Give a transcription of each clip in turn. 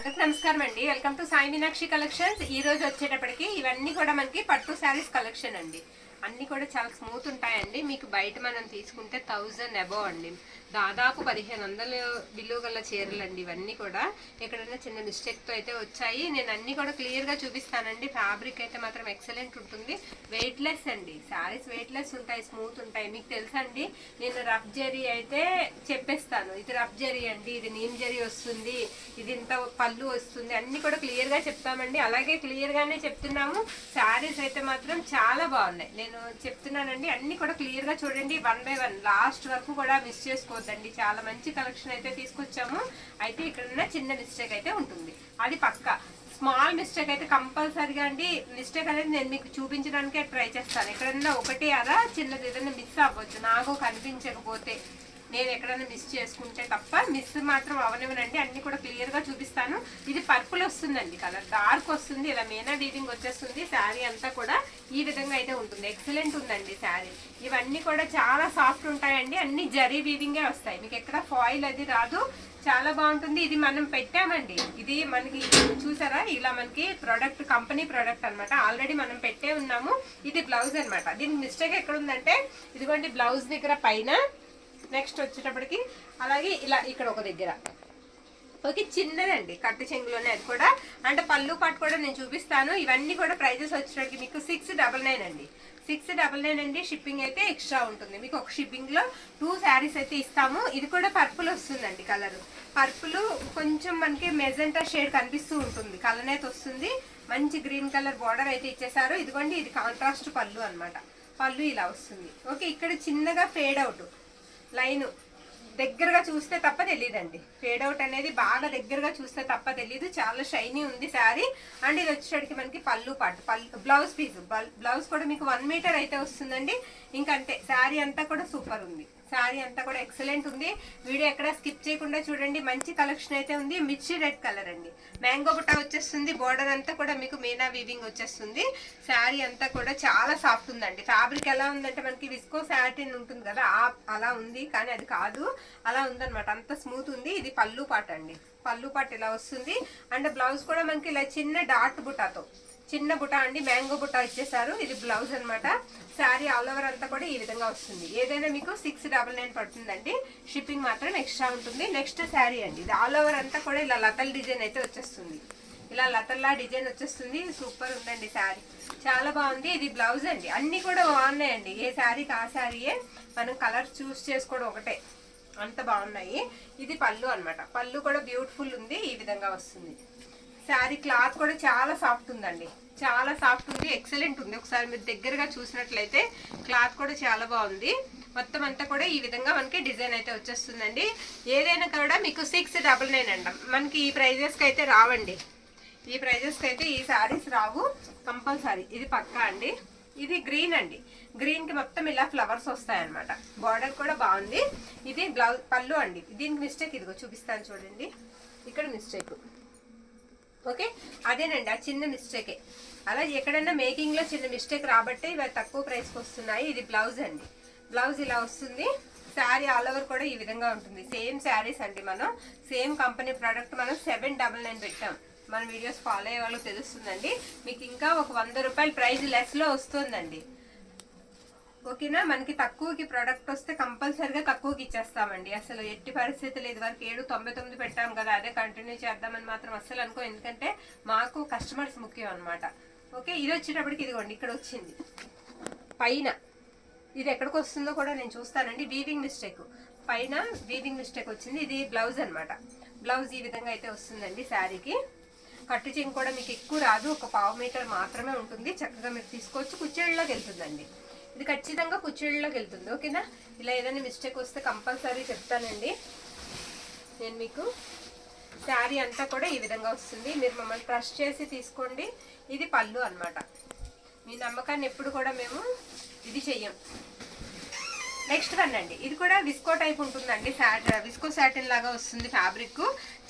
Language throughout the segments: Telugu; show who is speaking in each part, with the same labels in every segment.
Speaker 1: అందరికి నమస్కారం అండి. Welcome to Sai Meenakshi collections. ఈ రోజు వచ్చేటప్పటికి ఇవన్నీ కూడా మనకి పట్టు శారీస్ కలెక్షన్ అండి. అన్ని కూడా చాలా స్మూత్ ఉంటాయండి. మీకు బయట మనం తీసుకుంటే 1000 అబవ్ అండి. దాదాపు 1500 విలువ గల చీరలు అండి. ఇవన్నీ కూడా ఎక్కడైనా చిన్న మిస్టేక్తో అయితే వచ్చాయి. నేను అన్ని కూడా క్లియర్గా చూపిస్తానండి. ఫ్యాబ్రిక్ అయితే మాత్రం ఎక్సలెంట్ ఉంటుంది. వెయిట్లెస్ అండి. శారీస్ వెయిట్లెస్ ఉంటాయి, స్మూత్ ఉంటాయి. మీకు తెలుసా అండి, నేను రఫ్ జరీ అయితే చెప్పేస్తాను. ఇది రఫ్ జరీ అండి, ఇది నీమ్ జరీ వస్తుంది, ఇది ఇంత పళ్ళు వస్తుంది, అన్ని కూడా క్లియర్గా చెప్తామండి. అలాగే క్లియర్గానే చెప్తున్నాము. శారీస్ అయితే మాత్రం చాలా బాగున్నాయి. నేను చెప్తున్నానండి, అన్ని కూడా క్లియర్గా చూడండి. 1 by 1 లాస్ట్ వరకు కూడా మిస్ చేసుకోవద్దండి. చాలా మంచి కలెక్షన్ అయితే తీసుకొచ్చాము. అయితే ఇక్కడ చిన్న మిస్టేక్ అయితే ఉంటుంది, అది పక్కా. స్మాల్ మిస్టేక్ అయితే కంపల్సరీగా అండి. మిస్టేక్ అనేది నేను మీకు చూపించడానికే ట్రై చేస్తాను. ఎక్కడన్నా ఒకటి అలా చిన్నది ఏదైనా మిస్ అవ్వచ్చు, నాకు కనిపించకపోతే, నేను ఎక్కడైనా మిస్ చేసుకుంటే తప్ప. మిస్ మాత్రం అవనివ్వనండి. అన్ని కూడా క్లియర్గా చూపిస్తాను. ఇది పర్పుల్ వస్తుందండి, కలర్ డార్క్ వస్తుంది. ఇలా మీనా వీవింగ్ వచ్చేస్తుంది. శారీ అంతా కూడా ఈ విధంగా అయితే ఉంటుంది. ఎక్సలెంట్ ఉందండి శారీ. ఇవన్నీ కూడా చాలా సాఫ్ట్ ఉంటాయండి. అన్ని జరీ వీవింగే వస్తాయి, మీకు ఎక్కడ ఫాయిల్ అది రాదు. చాలా బాగుంటుంది. ఇది మనం పెట్టామండి. ఇది మనకి చూసారా, ఇలా మనకి ప్రోడక్ట్, కంపెనీ ప్రోడక్ట్ అనమాట. ఆల్రెడీ మనం పెట్టే ఉన్నాము. ఇది బ్లౌజ్ అనమాట. దీనికి మిస్టేక్ ఎక్కడ ఉందంటే, ఇదిగోండి బ్లౌజ్ దగ్గర పైన, నెక్స్ట్ వచ్చేటప్పటికి అలాగే ఇలా ఇక్కడ ఒక దగ్గర ఓకే, చిన్నదండి కట్టు చెంగులోనే. అది కూడా అంటే పళ్ళు పాటు కూడా నేను చూపిస్తాను. ఇవన్నీ కూడా ప్రైజెస్ వచ్చేటప్పటికి మీకు 699 అండి. 699 అండి. షిప్పింగ్ అయితే ఎక్స్ట్రా ఉంటుంది. మీకు ఒక షిప్పింగ్ లో 2 శారీస్ అయితే ఇస్తాము. ఇది కూడా పర్పుల్ వస్తుందండి. కలర్ పర్పుల్ కొంచెం మనకి మెజెంటా షేడ్ కనిపిస్తూ ఉంటుంది. కలర్ అయితే వస్తుంది. మంచి గ్రీన్ కలర్ బార్డర్ అయితే ఇచ్చేసారు. ఇదిగోండి, ఇది కాంట్రాస్ట్ పళ్ళు అనమాట. పళ్ళు ఇలా వస్తుంది. ఓకే, ఇక్కడ చిన్నగా ఫేడ్ అవుట్ లైన్ దగ్గరగా చూస్తే తప్ప తెలియదండి. ఫేడ్ అవుట్ అనేది బాగా దగ్గరగా చూస్తే తప్ప తెలియదు. చాలా షైనీ ఉంది శారీ. అండ్ ఇది వచ్చేటికి మనకి పళ్ళు పాటు, బ్లౌజ్ పీస్, బ్లౌజ్ కూడా మీకు 1 మీటర్ అయితే వస్తుందండి. ఇంకంతే, శారీ అంతా కూడా సూపర్ ఉంది. శారీ అంతా కూడా ఎక్సలెంట్ ఉంది. వీడియో ఎక్కడ స్కిప్ చేయకుండా చూడండి. మంచి కలెక్షన్ అయితే ఉంది. మిర్చి రెడ్ కలర్ అండి. మ్యాంగో బుట్ట వచ్చేస్తుంది. బోర్డర్ అంతా కూడా మీకు మీనా వీవింగ్ వచ్చేస్తుంది. శారీ అంతా కూడా చాలా సాఫ్ట్ ఉందండి. ఫ్యాబ్రిక్ ఎలా ఉందంటే మనకి విస్కో సాటిన్ ఉంటుంది కదా, అలా ఉంది. కానీ అది కాదు, అలా ఉందన్నమాట. అంత స్మూత్ ఉంది. ఇది పళ్ళు పాట అండి. పళ్ళు పాట ఇలా వస్తుంది. అండ్ బ్లౌజ్ కూడా మనకి ఇలా చిన్న డాట్ బుటాతో, చిన్న బుట్ట అండి, మ్యాంగో బుట్ట ఇచ్చేసారు. ఇది బ్లౌజ్ అనమాట. శారీ ఆల్ ఓవర్ అంతా కూడా ఈ విధంగా వస్తుంది. ఏదైనా మీకు 699 పడుతుందండి. షిప్పింగ్ మాత్రం ఎక్స్ట్రా ఉంటుంది. నెక్స్ట్ శారీ అండి. ఇది ఆల్ ఓవర్ అంతా కూడా ఇలా లతల్ డిజైన్ అయితే వచ్చేస్తుంది. ఇలా లతల్లా డిజైన్ వచ్చేస్తుంది. సూపర్ ఉందండి శారీ, చాలా బాగుంది. ఇది బ్లౌజ్ అండి. అన్ని కూడా బాగున్నాయండి. ఏ శారీకి ఆ శారీయే, మనం కలర్ చూస్ చేసుకోవడం ఒకటే, అంత బాగున్నాయి. ఇది పళ్ళు అనమాట. పళ్ళు కూడా బ్యూటిఫుల్ ఉంది. ఈ విధంగా వస్తుంది. శారీ క్లాత్ కూడా చాలా సాఫ్ట్ ఉందండి. చాలా సాఫ్ట్ ఉంది, ఎక్సలెంట్ ఉంది. ఒకసారి మీరు దగ్గరగా చూసినట్లయితే క్లాత్ కూడా చాలా బాగుంది. మొత్తం అంతా కూడా ఈ విధంగా మనకి డిజైన్ అయితే వచ్చేస్తుందండి. ఏదైనా కూడా మీకు 699 అంట. మనకి ఈ ప్రైజెస్కి అయితే రావండి. ఈ ప్రైజెస్కి అయితే ఈ శారీస్ రావు కంపల్సరీ. ఇది పక్కా అండి. ఇది గ్రీన్ అండి. గ్రీన్కి మొత్తం ఇలా ఫ్లవర్స్ వస్తాయన్నమాట. బార్డర్ కూడా బాగుంది. ఇది బ్లౌజ్ పళ్ళు అండి. దీనికి మిస్టేక్ ఇదిగో చూపిస్తాను చూడండి, ఇక్కడ మిస్టేక్. ఓకే, అదేనండి, ఆ చిన్న మిస్టేకే. అలా ఎక్కడైనా మేకింగ్లో చిన్న మిస్టేక్ రాబట్టే ఇవి తక్కువ ప్రైస్కి వస్తున్నాయి. ఇది బ్లౌజ్ అండి. బ్లౌజ్ ఇలా వస్తుంది. శారీ ఆల్ ఓవర్ కూడా ఈ విధంగా ఉంటుంది. సేమ్ శారీస్ అండి. మనం సేమ్ కంపెనీ ప్రోడక్ట్ మనం 799 పెట్టాం. మన వీడియోస్ ఫాలో అయ్యే వాళ్ళకి తెలుస్తుందండి. మీకు ఇంకా ఒక 100 రూపాయల ప్రైస్ లెస్లో వస్తుందండి. ఓకేనా, మనకి తక్కువకి ప్రోడక్ట్ వస్తే కంపల్సరీగా తక్కువకి ఇచ్చేస్తామండి. అసలు ఎట్టి పరిస్థితులు ఇది వరకు 799 పెట్టాం కదా, అదే కంటిన్యూ చేద్దామని మాత్రం అస్సలు అనుకో. ఎందుకంటే మాకు కస్టమర్స్ ముఖ్యం అనమాట. ఓకే, ఇది వచ్చేటప్పటికి ఇదిగోండి ఇక్కడ వచ్చింది పైన. ఇది ఎక్కడికి వస్తుందో కూడా నేను చూస్తానండి. వీవింగ్ మిస్టేక్, పైన వీవింగ్ మిస్టేక్ వచ్చింది. ఇది బ్లౌజ్ అనమాట. బ్లౌజ్ ఈ విధంగా అయితే వస్తుందండి. శారీకి కట్టు చెంగు కూడా మీకు ఎక్కువ రాదు, ఒక 1/2 మీటర్ మాత్రమే ఉంటుంది. చక్కగా మీరు తీసుకోవచ్చు. కుచ్చేళ్ళలోకి వెళ్తుందండి. ఇది ఖచ్చితంగా కుచ్చేళ్ళలోకి వెళ్తుంది. ఓకేనా, ఇలా ఏదైనా మిస్టేక్ వస్తే కంపల్సరీ చెప్తానండి నేను మీకు. శారీ అంతా కూడా ఈ విధంగా వస్తుంది. మీరు మమ్మల్ని ట్రస్ట్ చేసి తీసుకోండి. ఇది పళ్ళు అనమాట. మీ నమ్మకాన్ని ఎప్పుడు కూడా మేము ఇది చెయ్యం. నెక్స్ట్ వన్ అండి. ఇది కూడా విస్కో టైప్ ఉంటుందండి. విస్కో సాటిన్ లాగా వస్తుంది ఫ్యాబ్రిక్.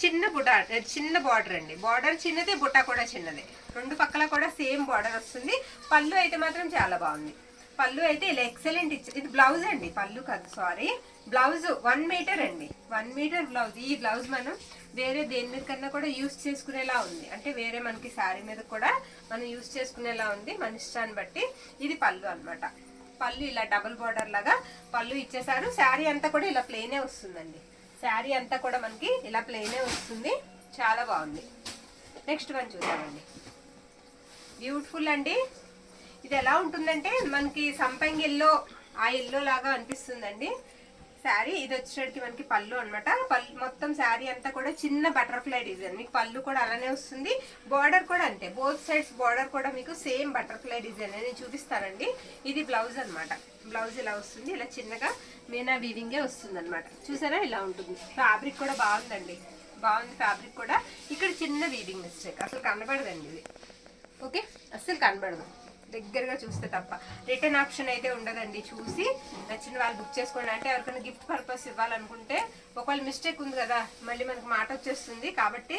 Speaker 1: చిన్న బుట్ట, చిన్న బార్డర్ అండి. బార్డర్ చిన్నదే, బుట్ట కూడా చిన్నదే. రెండు పక్కల కూడా సేమ్ బార్డర్ వస్తుంది. పళ్ళు అయితే మాత్రం చాలా బాగుంది. పళ్ళు అయితే ఇలా ఎక్సలెంట్ ఇచ్చారు. ఇది బ్లౌజ్ అండి, పళ్ళు కాదు, సారీ, బ్లౌజ్ 1 మీటర్ అండి, 1 మీటర్ బ్లౌజ్. ఈ బ్లౌజ్ మనం వేరే దేని మీద కన్నా కూడా యూస్ చేసుకునేలా ఉంది, అంటే వేరే మనకి శారీ మీద కూడా మనం యూస్ చేసుకునేలా ఉంది, మన ఇష్టాన్ని బట్టి. ఇది పళ్ళు అన్నమాట. పళ్ళు ఇలా డబుల్ బార్డర్ లాగా పళ్ళు ఇచ్చేసారు. శారీ అంతా కూడా ఇలా ప్లెయినే వస్తుందండి, శారీ అంతా కూడా మనకి ఇలా ప్లెయినే వస్తుంది. చాలా బాగుంది. నెక్స్ట్ వన్ చూద్దామండి. బ్యూటిఫుల్ అండి. ఇది ఎలా ఉంటుందంటే మనకి సంపంగి ఎల్లో, ఆ ఎల్లో లాగా అనిపిస్తుందండి శారీ. ఇది వచ్చేసరికి మనకి పళ్ళు అనమాట. పళ్ళు మొత్తం శారీ అంతా కూడా చిన్న బటర్ఫ్లై డిజైన్. మీకు పళ్ళు కూడా అలానే వస్తుంది, బార్డర్ కూడా అంతే, బోత్ సైడ్స్ బార్డర్ కూడా మీకు సేమ్ బటర్ఫ్లై డిజైన్ అని చూపిస్తానండి. ఇది బ్లౌజ్ అనమాట. బ్లౌజ్ ఇలా వస్తుంది, ఇలా చిన్నగా మీనా వీవింగే వస్తుంది అనమాట. చూసారా ఇలా ఉంటుంది. ఫ్యాబ్రిక్ కూడా బాగుందండి, బాగుంది ఫ్యాబ్రిక్ కూడా. ఇక్కడ చిన్న వీవింగ్ మిస్టేక్, అసలు కనబడదండి ఇది. ఓకే, అస్సలు కనబడదు దగ్గరగా చూస్తే తప్ప. రిటర్న్ ఆప్షన్ అయితే ఉండదండి. చూసి నచ్చిన వాళ్ళు బుక్ చేసుకోండి. అంటే ఎవరికైనా గిఫ్ట్ పర్పస్ ఇవ్వాలనుకుంటే ఒకవేళ మిస్టేక్ ఉంది కదా, మళ్ళీ మనకి మాట వచ్చేస్తుంది, కాబట్టి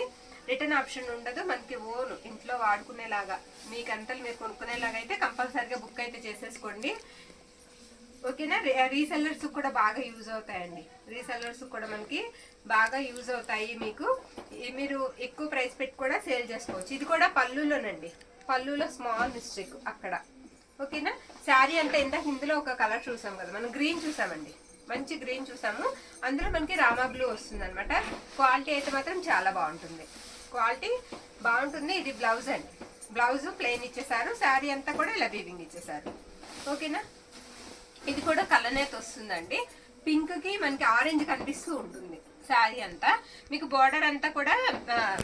Speaker 1: రిటర్న్ ఆప్షన్ ఉండదు. మనకి ఓన్ ఇంట్లో వాడుకునేలాగా మీకు అంతలు మీరు కొనుక్కునేలాగా అయితే కంపల్సరీగా బుక్ అయితే చేసేసుకోండి. ఓకేనా. రీసెల్లర్స్ కూడా బాగా యూజ్ అవుతాయండి, రీసెల్లర్స్ కూడా మనకి బాగా యూజ్ అవుతాయి. మీకు మీరు ఎక్కువ ప్రైస్ పెట్టి కూడా సేల్ చేసుకోవచ్చు. ఇది కూడా పళ్ళులోనండి, పళ్ళులో స్మాల్ మిస్టేక్ అక్కడ. ఓకేనా. శారీ అంతా ఇందాక ఇందులో ఒక కలర్ చూసాం కదా మనం, గ్రీన్ చూసామండి, మంచి గ్రీన్ చూసాము. అందులో మనకి రామా బ్లూ వస్తుంది అనమాట. క్వాలిటీ అయితే మాత్రం చాలా బాగుంటుంది, క్వాలిటీ బాగుంటుంది. ఇది బ్లౌజ్ అండి, బ్లౌజ్ ప్లెయిన్ ఇచ్చేసారు, శారీ అంతా కూడా ఇలా వీవింగ్ ఇచ్చేసారు. ఓకేనా. ఇది కూడా కలనేత వస్తుందండి, పింక్ కి మనకి ఆరెంజ్ కనిపిస్తూ ఉంటుంది శారీ అంతా. మీకు బార్డర్ అంతా కూడా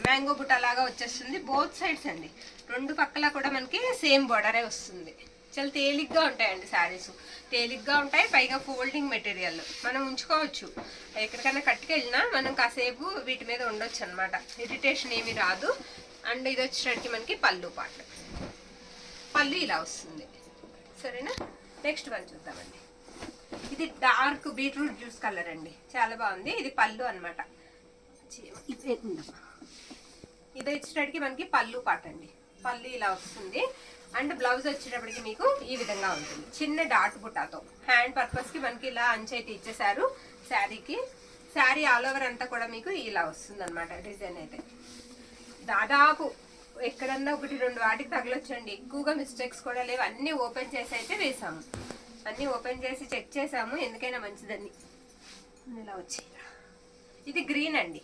Speaker 1: మ్యాంగో బుట్ట లాగా వచ్చేస్తుంది, బోత్ సైడ్స్ అండి, రెండు పక్కల కూడా మనకి సేమ్ బార్డరే వస్తుంది. చాలా తేలిగ్గా ఉంటాయండి శారీస్, తేలిగ్గా ఉంటాయి. పైగా ఫోల్డింగ్ మెటీరియల్, మనం ఉంచుకోవచ్చు, ఎక్కడికైనా కట్టుకెళ్ళినా మనం కాసేపు వీటి మీద ఉండొచ్చు అనమాట, ఇరిటేషన్ ఏమి రాదు. అండ్ ఇది వచ్చేసరికి మనకి పళ్ళు పార్ట్, పళ్ళు ఇలా వస్తుంది. సరేనా. నెక్స్ట్ వన్ చూద్దామండి. ఇది డార్క్ బీట్రూట్ జ్యూస్ కలర్ అండి, చాలా బాగుంది. ఇది పళ్ళు అనమాట. ఇది వచ్చేటప్పటికి మనకి పళ్ళు పాట అండి, పళ్ళు ఇలా వస్తుంది. అండ్ బ్లౌజ్ వచ్చేటప్పటికి మీకు ఈ విధంగా ఉంటుంది, చిన్న డాట్ బుట్టాతో. హ్యాండ్ పర్పస్ కి మనకి ఇలా అంచైతే ఇచ్చేసారు శారీకి. శారీ ఆల్ ఓవర్ అంతా కూడా మీకు ఇలా వస్తుంది అనమాట డిజైన్ అయితే. దాదాపు ఎక్కడన్నా 1-2 వాటికి తగలొచ్చండి, ఎక్కువగా మిస్టేక్స్ కూడా లేవు. అన్ని ఓపెన్ చేసి అయితే వేసాము, అన్ని ఓపెన్ చేసి చెక్ చేసాము, ఎందుకైనా మంచిదని. ఇలా వచ్చి ఇది గ్రీన్ అండి,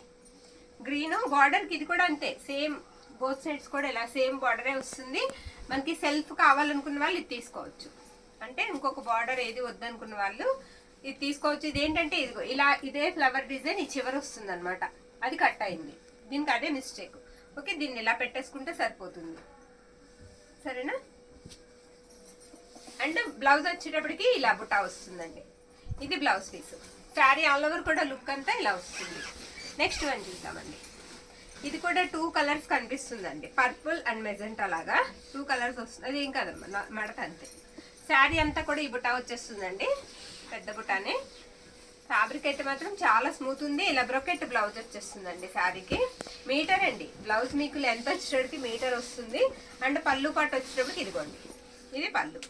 Speaker 1: గ్రీన్ బార్డర్కి ఇది కూడా అంతే సేమ్, బోత్ సైడ్స్ కూడా ఇలా సేమ్ బార్డరే వస్తుంది. మనకి సెల్ఫ్ కావాలనుకున్న వాళ్ళు ఇది తీసుకోవచ్చు, అంటే ఇంకొక బార్డర్ ఏది వద్దనుకున్న వాళ్ళు ఇది తీసుకోవచ్చు. ఇది ఏంటంటే ఇదిగో ఇలా ఇదే ఫ్లవర్ డిజైన్ ఈ చివరి వస్తుంది అనమాట, అది కట్ అయింది, దీనికి అదే మిస్టేక్. ఓకే, దీన్ని ఇలా పెట్టేసుకుంటే సరిపోతుంది. సరేనా. అండ్ బ్లౌజ్ వచ్చేటప్పటికి ఇలా బుటా వస్తుందండి, ఇది blouse piece. Sari all over కూడా లుక్ అంతా ఇలా వస్తుంది. నెక్స్ట్ వన్ చూద్దామండి. ఇది కూడా 2 కలర్స్ కనిపిస్తుందండి, పర్పుల్ అండ్ మెజెంటా లాగా 2 కలర్స్ వస్తుంది. అది ఏం కాదమ్మా, మడత అంతే. శారీ అంతా కూడా ఈ బుటా వచ్చేస్తుందండి, పెద్ద బుటానే. ఫ్యాబ్రిక్ అయితే మాత్రం చాలా స్మూత్ ఉంది. ఇలా బ్రొకెట్ బ్లౌజ్ వచ్చేస్తుందండి శారీకి. మీటర్ అండి బ్లౌజ్, మీకు లెంత్ వచ్చేటప్పటికి మీటర్ వస్తుంది. అండ్ పళ్ళు పాటు వచ్చేటప్పటికి ఇదిగోండి, ఇది పళ్ళు.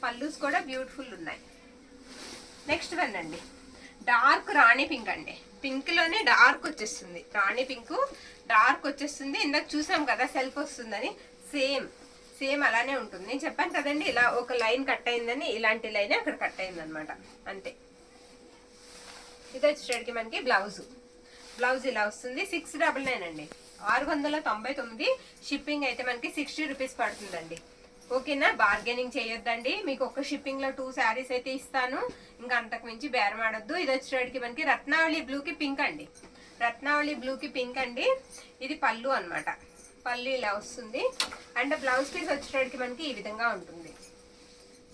Speaker 1: పళ్ళుస్ కూడా బ్యూటిఫుల్ ఉన్నాయి. నెక్స్ట్ వన్ అండి, డార్క్ రాణి పింక్ అండి, పింక్ లోనే డార్క్ వచ్చేస్తుంది, రాణి పింక్ డార్క్ వచ్చేస్తుంది. ఇందాక చూసాం కదా సెల్ఫ్ వస్తుందని, సేమ్ అలానే ఉంటుంది. నేను చెప్పాను కదండి ఇలా ఒక లైన్ కట్ అయిందని, ఇలాంటి లైన్ అక్కడ కట్ అయింది అనమాట, అంతే. ఇది వచ్చేటప్పటికి మనకి బ్లౌజ్ ఇలా వస్తుంది. 699 అండి, 699. షిప్పింగ్ అయితే మనకి 60 రూపీస్ పడుతుందండి. ఓకేనా. బార్గెనింగ్ చేయొద్దండి, మీకు ఒక షిప్పింగ్ లో 2 శారీస్ అయితే ఇస్తాను, ఇంకా అంతకు మించి బేరం ఆడొద్దు. ఇది వచ్చేటప్పటికి మనకి రత్నావళి బ్లూకి పింక్ అండి, రత్నావళి బ్లూకి పింక్ అండి. ఇది పళ్ళు అనమాట, పళ్ళు ఇలా వస్తుంది. అండ్ బ్లౌజ్ పీస్ వచ్చేటప్పటికి మనకి ఈ విధంగా ఉంటుంది,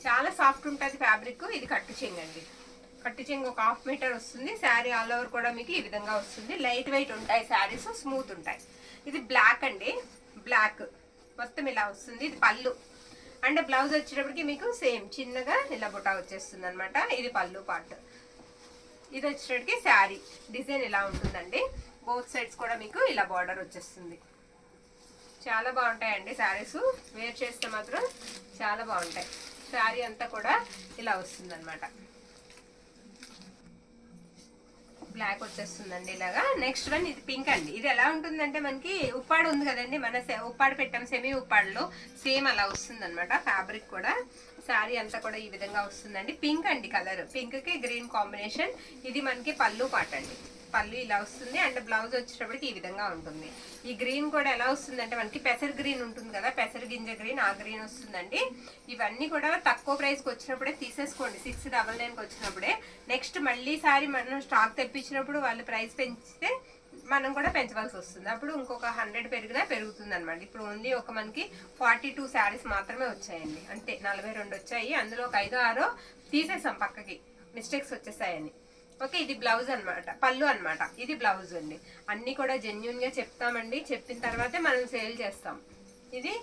Speaker 1: చాలా సాఫ్ట్ ఉంటుంది ఫ్యాబ్రిక్. ఇది కట్టు చెంగు అండి, కట్టు చెంగు ఒక 1/2 మీటర్ వస్తుంది. శారీ ఆల్ ఓవర్ కూడా మీకు ఈ విధంగా వస్తుంది. లైట్ వెయిట్ ఉంటాయి శారీస్, స్మూత్ ఉంటాయి. ఇది బ్లాక్ అండి, బ్లాక్ మొత్తం ఇలా వస్తుంది. ఇది పళ్ళు. అండ్ బ్లౌజ్ వచ్చేటప్పటికి మీకు సేమ్ చిన్నగా ఇలా బుటా వచ్చేస్తుంది అనమాట, ఇది పళ్ళు పార్ట్. ఇది వచ్చేటప్పటికి శారీ డిజైన్ ఇలా ఉంటుందండి, బోత్ సైడ్స్ కూడా మీకు ఇలా బార్డర్ వచ్చేస్తుంది. చాలా బాగుంటాయండి శారీస్, వేర్ చేస్తే మాత్రం చాలా బాగుంటాయి. శారీ అంతా కూడా ఇలా వస్తుంది అనమాట. బ్లాక్ వచ్చేస్తుందండి ఇలాగా. నెక్స్ట్ వన్ ఇది పింక్ అండి. ఇది ఎలా ఉంటుందంటే మనకి ఉప్పాడు ఉంది కదండి, మన ఉప్పాడు పెట్టాం సెమీ ఉప్పాడులో, సేమ్ అలా వస్తుంది అనమాట ఫ్యాబ్రిక్ కూడా. శారీ అంతా కూడా ఈ విధంగా వస్తుందండి. పింక్ అండి కలర్, పింక్ కి గ్రీన్ కాంబినేషన్. ఇది మనకి పళ్ళు పాట అండి. పళ్ళు ఇలా వస్తుంది అండ్ బ్లౌజ్ వచ్చేటప్పటికి ఈ విధంగా ఉంటుంది. ఈ గ్రీన్ కూడా ఎలా వస్తుందంటే మనకి పెసర్ గ్రీన్ ఉంటుంది కదా, పెసర్ గింజ గ్రీన్, ఆ గ్రీన్ వస్తుందండి. ఇవన్నీ కూడా తక్కువ ప్రైస్కి వచ్చినప్పుడే తీసేసుకోండి, 699కి వచ్చినప్పుడే. నెక్స్ట్ మళ్ళీ సారి మనం స్టాక్ తెప్పించినప్పుడు వాళ్ళు ప్రైస్ పెంచితే మనం కూడా పెంచవలసి వస్తుంది. అప్పుడు ఇంకొక 100 పెరిగినా పెరుగుతుంది అనమాట. ఇప్పుడు ఓన్లీ ఒక మనకి 42 శారీస్ మాత్రమే వచ్చాయండి, అంతే. 42 వచ్చాయి, అందులో ఒక 5-6 తీసేసాం పక్కకి, మిస్టేక్స్ వచ్చేసాయని. ఓకే, ఇది బ్లౌజ్ అనమాట, పళ్ళు అనమాట. ఇది బ్లౌజ్ అండి. అన్ని కూడా జెన్యున్ గా చెప్తామండి, చెప్పిన తర్వాతే మనం సేల్ చేస్తాం. ఇది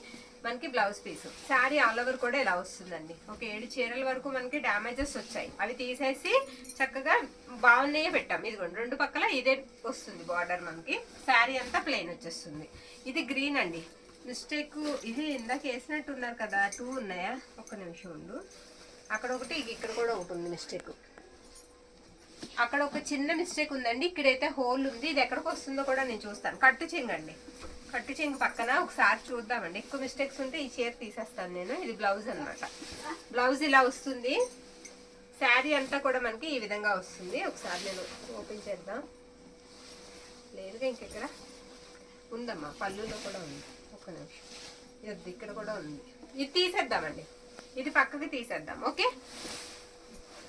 Speaker 1: మనకి blouse piece. Sari all over కూడా ఇలా వస్తుందండి. ఒక 7 చీరల వరకు మనకి డ్యామేజెస్ వచ్చాయి, అవి తీసేసి చక్కగా బాగున్నాయే పెట్టాం. ఇదిగోండి 2 పక్కల ఇదే వస్తుంది బార్డర్ మనకి. శారీ అంతా ప్లెయిన్ వచ్చేస్తుంది. ఇది గ్రీన్ అండి. మిస్టేక్ ఇది ఇందాక వేసినట్టున్నారు కదా, 2 ఉన్నాయా, ఒక్క నిమిషం ఉండు. అక్కడ ఒకటి, ఇక్కడ కూడా ఒకటి ఉంది మిస్టేక్. అక్కడ ఒక చిన్న మిస్టేక్ ఉందండి, ఇక్కడైతే హోల్ ఉంది. ఇది ఎక్కడికి వస్తుందో కూడా నేను చూస్తాను. కట్టు చెంగండి, కట్టు చెంగు పక్కన ఒకసారి చూద్దామండి. ఎక్కువ మిస్టేక్స్ ఉంటే ఈ చీర తీసేస్తాను నేను. ఇది బ్లౌజ్ అనమాట. బ్లౌజ్ ఇలా వస్తుంది. శారీ అంతా కూడా మనకి ఈ విధంగా వస్తుంది. ఒకసారి నేను ఓపెన్ చేద్దాం. లేదుగా ఇంకెక్కడ ఉందమ్మా, పళ్ళులో కూడా ఉంది. ఒక్క నిమిషం, ఇది ఇక్కడ కూడా ఉంది. ఇది తీసేద్దామండి, ఇది పక్కకి తీసేద్దాం. ఓకే,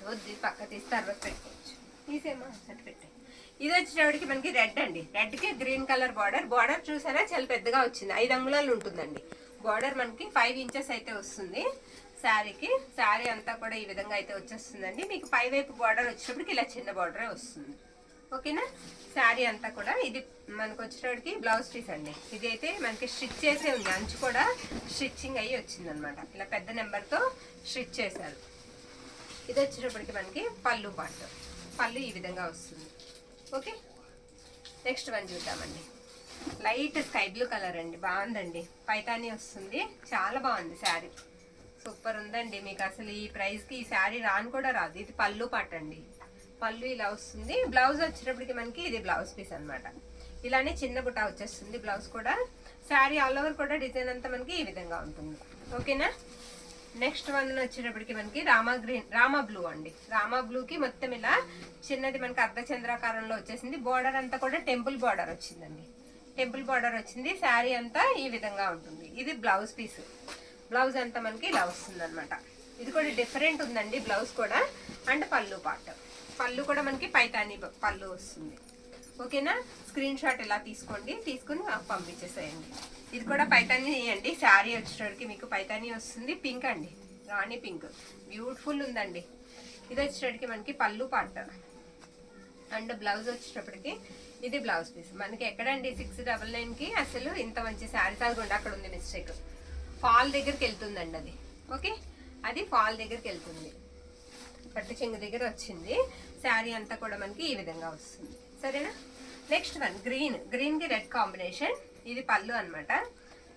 Speaker 1: వద్దు పక్క తీసి తర్వాత పెట్టుకోవచ్చు. తీసేమా అటు పెట్టే. ఇది వచ్చేటప్పటికి మనకి రెడ్ అండి. రెడ్ కి గ్రీన్ కలర్ బార్డర్. బార్డర్ చూసారా చాలా పెద్దగా వచ్చింది, 5 అంగుళాలు ఉంటుందండి బార్డర్. మనకి 5 ఇంచెస్ అయితే వస్తుంది శారీకి. శారీ అంతా కూడా ఈ విధంగా అయితే వచ్చేస్తుందండి. మీకు పై వైపు బార్డర్ వచ్చేటప్పటికి ఇలా చిన్న బార్డరే వస్తుంది. ఓకేనా, శారీ అంతా కూడా ఇది మనకు వచ్చేటప్పటికి బ్లౌజ్ పీస్ అండి. ఇది అయితే మనకి స్టిచ్ చేసే ఉంది, అంచు కూడా స్టిచ్చింగ్ అయ్యి వచ్చింది అనమాట. ఇలా పెద్ద నెంబర్తో స్టిచ్ చేశారు. ఇది వచ్చేటప్పటికి మనకి పళ్ళు పార్ట్. పళ్ళు ఈ విధంగా వస్తుంది. ఓకే, నెక్స్ట్ వన్ చూద్దామండి. లైట్ స్కై బ్లూ కలర్ అండి, బాగుందండి. పైతాని వస్తుంది, చాలా బాగుంది శారీ, సూపర్ ఉందండి. మీకు అసలు ఈ ప్రైస్కి ఈ శారీ రాను కూడా రాదు. ఇది పళ్ళు పార్ట్ అండి. పళ్ళు ఇలా వస్తుంది. బ్లౌజ్ వచ్చేటప్పటికి మనకి ఇది బ్లౌజ్ పీస్ అనమాట. ఇలానే చిన్న బుట్ట వచ్చేస్తుంది బ్లౌజ్ కూడా. శారీ ఆల్ ఓవర్ కూడా డిజైన్ అంతా మనకి ఈ విధంగా ఉంటుంది. ఓకేనా, నెక్స్ట్ వన్ వచ్చేటప్పటికి మనకి రామా బ్లూ అండి. రామా బ్లూకి మొత్తం ఇలా చిన్నది మనకి అర్ధచంద్రాకారంలో వచ్చేసింది. బార్డర్ అంతా కూడా టెంపుల్ బార్డర్ వచ్చిందండి, టెంపుల్ బార్డర్ వచ్చింది. శారీ అంతా ఈ విధంగా ఉంటుంది. ఇది బ్లౌజ్ పీస్. బ్లౌజ్ అంతా మనకి ఇలా వస్తుంది అనమాట. ఇది కూడా డిఫరెంట్ ఉందండి బ్లౌజ్ కూడా. అండ్ పళ్ళు పార్ట్, పళ్ళు కూడా మనకి పైతాని పళ్ళు వస్తుంది. ఓకేనా, స్క్రీన్ షాట్ ఇలా తీసుకోండి, తీసుకుని పంపించేసేయండి. ఇది కూడా పైతాని అండి. శారీ వచ్చేటప్పటికి మీకు పైతాని వస్తుంది. పింక్ అండి, రాణి పింక్, బ్యూటిఫుల్ ఉందండి. ఇది వచ్చేటప్పటికి మనకి పళ్ళు పార్ట్ అండ్ బ్లౌజ్ వచ్చేటప్పటికి ఇది బ్లౌజ్ పీస్. మనకి ఎక్కడండి 699కి అసలు ఇంత మంచి శారీ సాగుండి. అక్కడ ఉంది మిస్టేక్, ఫాల్ దగ్గరికి వెళ్తుందండి అది. ఓకే, అది ఫాల్ దగ్గరికి వెళ్తుంది, పట్టు చెంగు దగ్గర వచ్చింది. శారీ అంతా కూడా మనకి ఈ విధంగా వస్తుంది. సరేనా, నెక్స్ట్ వన్ గ్రీన్ కి రెడ్ కాంబినేషన్. ఇది పళ్ళు అనమాట.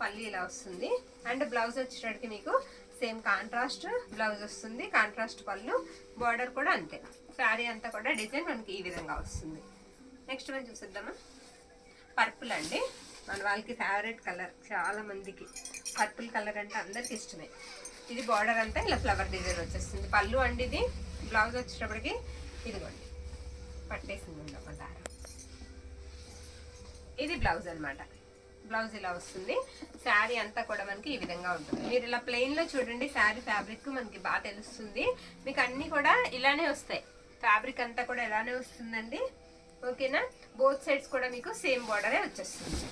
Speaker 1: పళ్ళు ఇలా వస్తుంది. అండ్ బ్లౌజ్ వచ్చేటప్పటికి మీకు సేమ్ కాంట్రాస్ట్ బ్లౌజ్ వస్తుంది, కాంట్రాస్ట్ పళ్ళు, బార్డర్ కూడా అంతే. శారీ అంతా కూడా డిజైన్ మనకి ఈ విధంగా వస్తుంది. నెక్స్ట్ వన్ చూసేద్దామా. పర్పుల్ అండి, మన వాళ్ళకి ఫేవరెట్ కలర్, చాలా మందికి పర్పుల్ కలర్ అంటే అందరికి ఇష్టమే. ఇది బార్డర్ అంతా ఇలా ఫ్లవర్ డిజైన్ వచ్చేస్తుంది. పళ్ళు అండి ఇది. బ్లౌజ్ వచ్చేటప్పటికి ఇదిగోండి పట్టేసింది అన్నమాట. ఇది బ్లౌజ్ అనమాట. బ్లౌజ్ ఇలా వస్తుంది. శారీ అంతా కూడా మనకి ఈ విధంగా ఉంటుంది. మీరు ఇలా ప్లెయిన్ లో చూడండి, శారీ ఫ్యాబ్రిక్ మనకి బాగా తెలుస్తుంది. మీకు అన్ని కూడా ఇలానే వస్తాయి, ఫ్యాబ్రిక్ అంతా కూడా ఇలానే వస్తుందండి. ఓకేనా, బోత్ సైడ్స్ కూడా మీకు సేమ్ బార్డరే వచ్చేస్తుంది.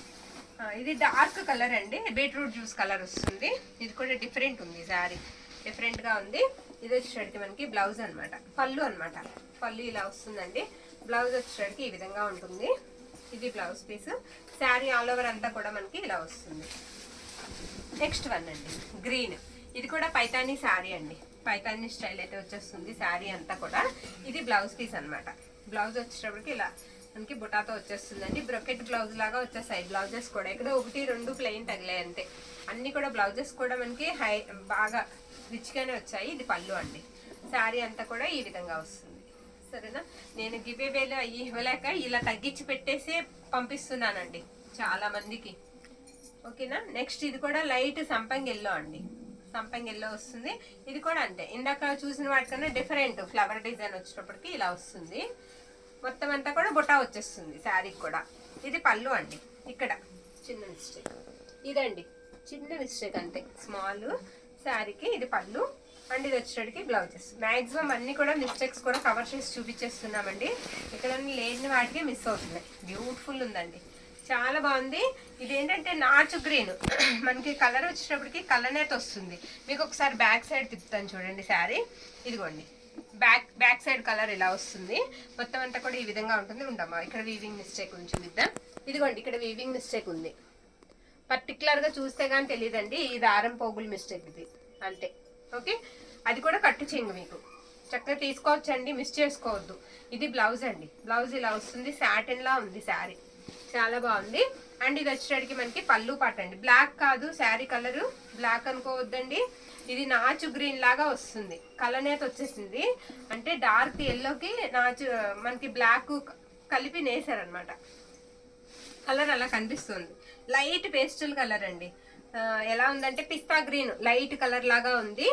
Speaker 1: ఇది డార్క్ కలర్ అండి, బీట్రూట్ జ్యూస్ కలర్ వస్తుంది. ఇది కూడా డిఫరెంట్ ఉంది, శారీ డిఫరెంట్ గా ఉంది. ఇది వచ్చేసరికి మనకి బ్లౌజ్ అనమాట. పళ్ళు అనమాట. పళ్ళు ఇలా వస్తుందండి. బ్లౌజ్ వచ్చేసరికి ఈ విధంగా ఉంటుంది. ఇది blouse piece. Sari all over అంతా కూడా మనకి ఇలా వస్తుంది. నెక్స్ట్ వన్ అండి గ్రీన్. ఇది కూడా పైతానీ శారీ అండి, పైతానీ స్టైల్ అయితే వచ్చేస్తుంది శారీ అంతా కూడా. ఇది బ్లౌజ్ పీస్ అనమాట. బ్లౌజ్ వచ్చేటప్పటికి ఇలా మనకి బుటాతో వచ్చేస్తుందండి. బ్రొకెట్ బ్లౌజ్ లాగా వచ్చేస్తాయి బ్లౌజెస్ కూడా. ఇక్కడ 1-2 ప్లెయిన్ తగిలాయి అంతే. అన్ని కూడా బ్లౌజెస్ కూడా మనకి బాగా రిచ్గానే వచ్చాయి. ఇది పళ్ళు అండి. శారీ అంతా కూడా ఈ విధంగా వస్తుంది. సరేనా, నేను గివ్ అవేలో ఇవ్వలేక ఇలా తగ్గించి పెట్టేసి పంపిస్తున్నానండి చాలా మందికి. ఓకేనా. నెక్స్ట్ ఇది కూడా లైట్ సంపంగి ఎల్లో అండి. సంపంగి ఎల్లో వస్తుంది. ఇది కూడా అంతే, ఇందాక చూసిన వాటికన్నా డిఫరెంట్ ఫ్లవర్ డిజైన్ వచ్చేటప్పటికి ఇలా వస్తుంది. మొత్తం అంతా కూడా బుటా వచ్చేస్తుంది శారీకి కూడా. ఇది పళ్ళు అండి. ఇక్కడ చిన్న మిస్టేక్ ఇదండి, చిన్న మిస్టేక్ అంతే, స్మాల్. శారీకి ఇది పళ్ళు అండ్ ఇది వచ్చేటికి బ్లౌజెస్. మ్యాక్సిమం అన్ని కూడా మిస్టేక్స్ కూడా కవర్ చేసి చూపించేస్తున్నామండి. ఇక్కడ లేని వాటికి మిస్ అవుతున్నాయి. బ్యూటిఫుల్ ఉందండి, చాలా బాగుంది. ఇదేంటంటే నాచు గ్రీన్, మనకి కలర్ వచ్చేటప్పటికి కలనేత వస్తుంది. మీకు ఒకసారి బ్యాక్ సైడ్ తిప్పుతాను చూడండి శారీ. ఇదిగోండి, బ్యాక్ సైడ్ కలర్ ఇలా వస్తుంది. మొత్తం అంతా కూడా ఈ విధంగా ఉంటుంది. ఉండమ్మా, ఇక్కడ వీవింగ్ మిస్టేక్ ఉంది చూద్దాం. ఇదిగోండి, ఇక్కడ వీవింగ్ మిస్టేక్ ఉంది. పర్టికులర్గా చూస్తే కానీ తెలియదండి, ఈ దారం పోగులు మిస్టేక్ ఇది అంతే. ఓకే, అది కూడా కట్టు చెంగు మీకు చక్కగా తీసుకోవచ్చండి, మిస్ చేసుకోవద్దు. ఇది బ్లౌజ్ అండి. బ్లౌజ్ ఇలా వస్తుంది, సాటిన్ లా ఉంది శారీ, చాలా బాగుంది. అండ్ ఇది వచ్చేటికి మనకి పళ్ళు పాట అండి. బ్లాక్ కాదు శారీ కలరు, బ్లాక్ అనుకోవద్దండి. ఇది నాచు గ్రీన్ లాగా వస్తుంది, కలనేత వచ్చేసింది. అంటే డార్క్ ఎల్లోకి నాచు మనకి బ్లాక్ కలిపి నేసారనమాట. కలర్ అలా కనిపిస్తుంది. లైట్ పేస్టల్ కలర్ అండి. ఎలా ఉందంటే పిస్తా గ్రీన్ లైట్ కలర్ లాగా ఉంది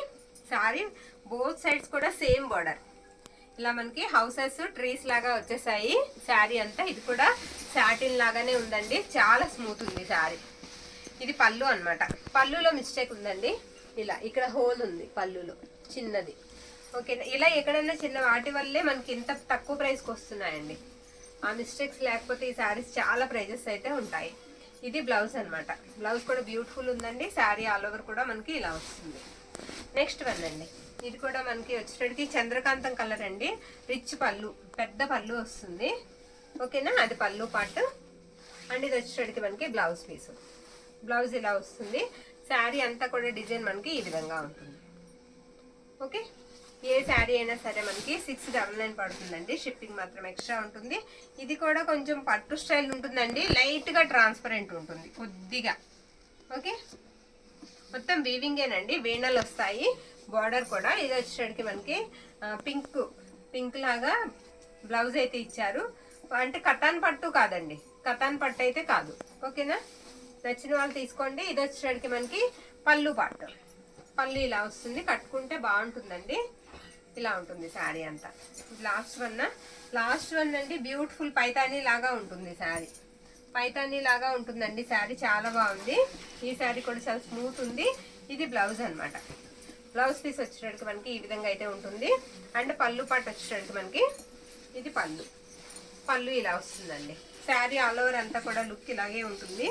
Speaker 1: శారీ. బోత్ సైడ్స్ కూడా సేమ్ బార్డర్. ఇలా మనకి హౌసెస్ ట్రీస్ లాగా వచ్చేసాయి శారీ అంతా. ఇది కూడా సాటిన్ లాగానే ఉందండి, చాలా స్మూత్ ఉంది శారీ. ఇది పళ్ళు అనమాట. పళ్ళులో మిస్టేక్ ఉందండి, ఇలా ఇక్కడ హోల్ ఉంది పళ్ళులో చిన్నది. ఓకే, ఇలా ఎక్కడైనా చిన్న వాటి వల్లే మనకి ఇంత తక్కువ ప్రైస్కి వస్తున్నాయండి. ఆ మిస్టేక్స్ లేకపోతే ఈ శారీస్ చాలా ప్రైజెస్ అయితే ఉంటాయి. ఇది బ్లౌజ్ అనమాట. బ్లౌజ్ కూడా బ్యూటిఫుల్ ఉందండి. శారీ ఆల్ ఓవర్ కూడా మనకి ఇలా వస్తుంది. నెక్స్ట్ వన్ అండి, ఇది కూడా మనకి వచ్చేటికి చంద్రకాంతం కలర్ అండి. రిచ్ పళ్ళు, పెద్ద పళ్ళు వస్తుంది. ఓకేనా, అది పళ్ళు పార్ట్. అండ్ ఇది వచ్చేటికి మనకి బ్లౌజ్ పీస్. బ్లౌజ్ ఇలా వస్తుంది. శారీ అంతా కూడా డిజైన్ మనకి ఈ విధంగా ఉంటుంది. ఓకే, ఏ శారీ అయినా సరే మనకి 699 పడుతుందండి. షిప్పింగ్ మాత్రం ఎక్స్ట్రా ఉంటుంది. ఇది కూడా కొంచెం పట్టు స్టైల్ ఉంటుందండి, లైట్గా ట్రాన్స్పరెంట్ ఉంటుంది కొద్దిగా. ఓకే, మొత్తం వీవింగేనండి, వీణలు వస్తాయి. బార్డర్ కూడా ఇది వచ్చేటికి మనకి పింక్ లాగా బ్లౌజ్ అయితే ఇచ్చారు. అంటే కటాన్ పట్టు కాదండి, కటాన్ పట్టు అయితే కాదు. ఓకేనా, నచ్చిన వాళ్ళు తీసుకోండి. ఇది వచ్చేటికి మనకి పళ్ళు పాటు. పళ్ళు ఇలా వస్తుంది, కట్టుకుంటే బాగుంటుందండి. ఇలా ఉంటుంది శారీ అంతా. లాస్ట్ వన్ అండి, బ్యూటిఫుల్ పైతానీ లాగా ఉంటుంది శారీ. పైతానీ లాగా ఉంటుందండి శారీ, చాలా బాగుంది. ఈ శారీ కూడా చాలా స్మూత్ ఉంది. ఇది బ్లౌజ్ అనమాట. బ్లౌజ్ పీస్ వచ్చేటప్పటికి మనకి ఈ విధంగా అయితే ఉంటుంది. అండ్ పళ్ళు పాటు వచ్చేటప్పటికి మనకి ఇది పళ్ళు ఇలా వస్తుందండి. శారీ ఆల్ ఓవర్ అంతా కూడా లుక్ ఇలాగే ఉంటుంది.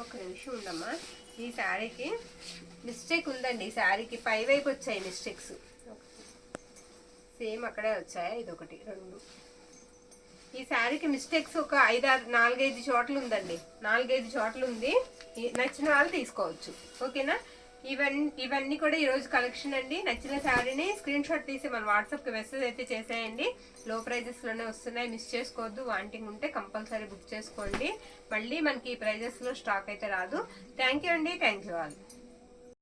Speaker 1: ఒక నిమిషం ఉండమ్మా, ఈ శారీకి మిస్టేక్ ఉందండి. ఈ శారీకి పై వైపు వచ్చాయి మిస్టేక్స్, సేమ్ అక్కడే వచ్చాయి. ఇది 1 2 ఈ శారీకి మిస్టేక్స్ ఒక 4-5 చోట్ల ఉందండి. 4-5 చోట్ల ఉంది. నచ్చిన వాళ్ళు తీసుకోవచ్చు. ఓకేనా, ఇవన్నీ కూడా ఈరోజు కలెక్షన్ అండి. నచ్చిన శారీని స్క్రీన్ షాట్ తీసి మన వాట్సాప్కి మెసేజ్ అయితే చేసేయండి. లో ప్రైజెస్లోనే వస్తున్నాయి, మిస్ చేసుకోవద్దు. వాంటింగ్ ఉంటే కంపల్సరీ బుక్ చేసుకోండి. మళ్ళీ మనకి ఈ ప్రైజెస్లో స్టాక్ అయితే రాదు. థ్యాంక్ యూ అండి, థ్యాంక్ యూ ఆల్.